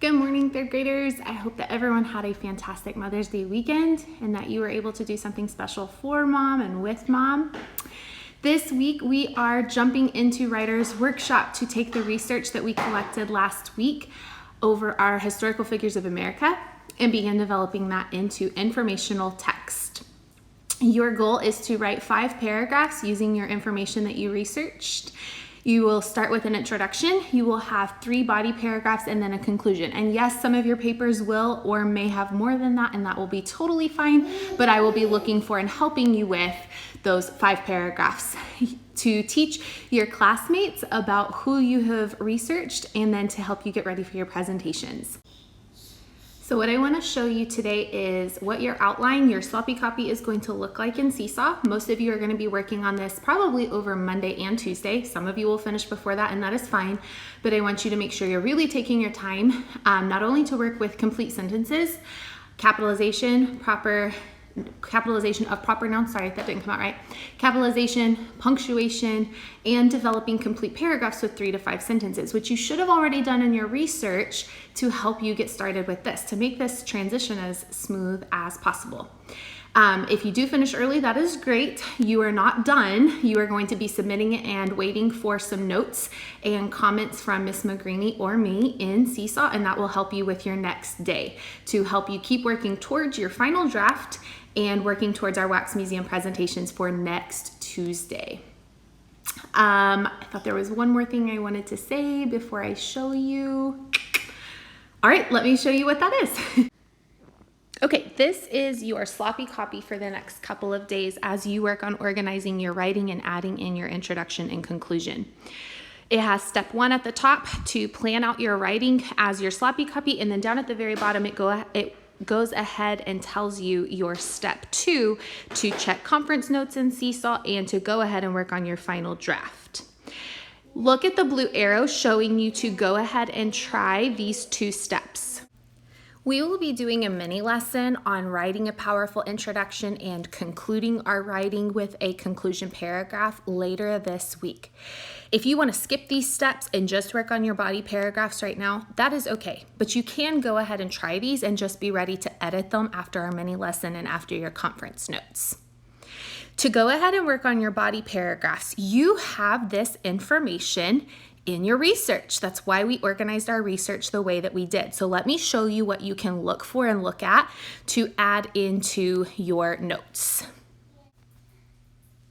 Good morning, third graders. I hope that everyone had a fantastic Mother's Day weekend and that you were able to do something special for mom and with mom. This week, we are jumping into Writer's Workshop to take the research that we collected last week over our historical figures of America and begin developing that into informational text. Your goal is to write 5 paragraphs using your information that you researched. You will start with an introduction. You will have 3 body paragraphs and then a conclusion. And yes, some of your papers will or may have more than that, and that will be totally fine, but I will be looking for and helping you with those 5 paragraphs to teach your classmates about who you have researched and then to help you get ready for your presentations. So what I want to show you today is what your outline, your sloppy copy, is going to look like in Seesaw. Most of you are going to be working on this probably over Monday and Tuesday. Some of you will finish before that, and that is fine. But I want you to make sure you're really taking your time, not only to work with complete sentences, capitalization of proper nouns, sorry, that didn't come out right, capitalization, punctuation, and developing complete paragraphs with 3 to 5 sentences, which you should have already done in your research to help you get started with this, to make this transition as smooth as possible. If you do finish early, that is great. You are not done. You are going to be submitting it and waiting for some notes and comments from Miss McGreeny or me in Seesaw, and that will help you with your next day to help you keep working towards your final draft and working towards our Wax Museum presentations for next Tuesday. I thought there was one more thing I wanted to say before I show you. All right, let me show you what that is. Okay, this is your sloppy copy for the next couple of days as you work on organizing your writing and adding in your introduction and conclusion. It has step 1 at the top to plan out your writing as your sloppy copy, and then down at the very bottom it goes ahead and tells you your step 2 to check conference notes in Seesaw and to go ahead and work on your final draft. Look at the blue arrow showing you to go ahead and try these 2 steps. We will be doing a mini lesson on writing a powerful introduction and concluding our writing with a conclusion paragraph later this week. If you want to skip these steps and just work on your body paragraphs right now, that is okay. But you can go ahead and try these and just be ready to edit them after our mini lesson and after your conference notes. To go ahead and work on your body paragraphs, you have this information in your research. That's why we organized our research the way that we did. So let me show you what you can look for and look at to add into your notes.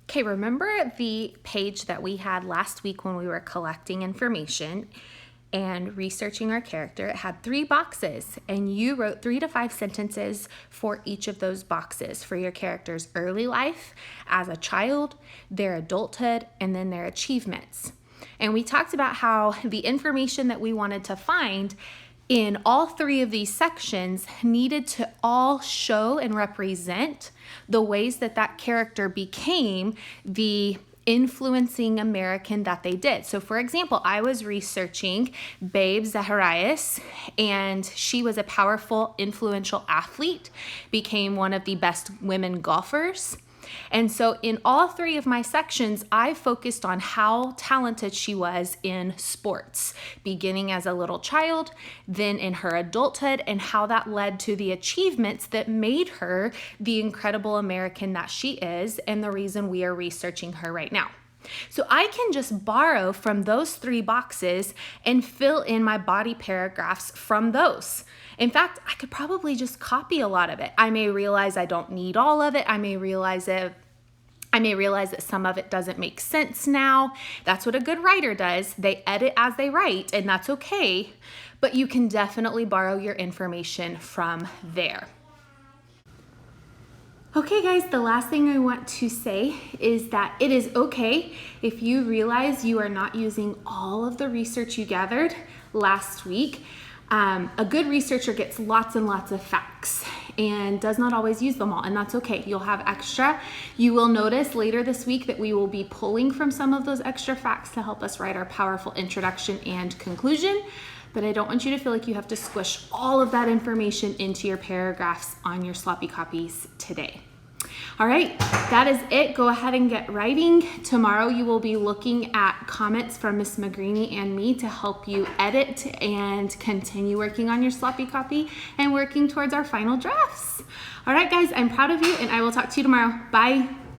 Okay, remember the page that we had last week when we were collecting information and researching our character? It had 3 boxes, and you wrote 3 to 5 sentences for each of those boxes for your character's early life as a child, their adulthood, and then their achievements. And we talked about how the information that we wanted to find in all 3 of these sections needed to all show and represent the ways that that character became the influencing American that they did. So for example, I was researching Babe Zacharias, and she was a powerful, influential athlete, became one of the best women golfers. And so in all 3 of my sections, I focused on how talented she was in sports, beginning as a little child, then in her adulthood, and how that led to the achievements that made her the incredible American that she is, and the reason we are researching her right now. So I can just borrow from those 3 boxes and fill in my body paragraphs from those. In fact, I could probably just copy a lot of it. I may realize I don't need all of it. I may realize that some of it doesn't make sense now. That's what a good writer does. They edit as they write, and that's okay. But you can definitely borrow your information from there. Okay guys, the last thing I want to say is that it is okay if you realize you are not using all of the research you gathered last week. A good researcher gets lots and lots of facts and does not always use them all, and that's okay. You'll have extra. You will notice later this week that we will be pulling from some of those extra facts to help us write our powerful introduction and conclusion. But I don't want you to feel like you have to squish all of that information into your paragraphs on your sloppy copies today. All right, that is it. Go ahead and get writing. Tomorrow you will be looking at comments from Miss Magrini and me to help you edit and continue working on your sloppy copy and working towards our final drafts. All right, guys, I'm proud of you, and I will talk to you tomorrow. Bye.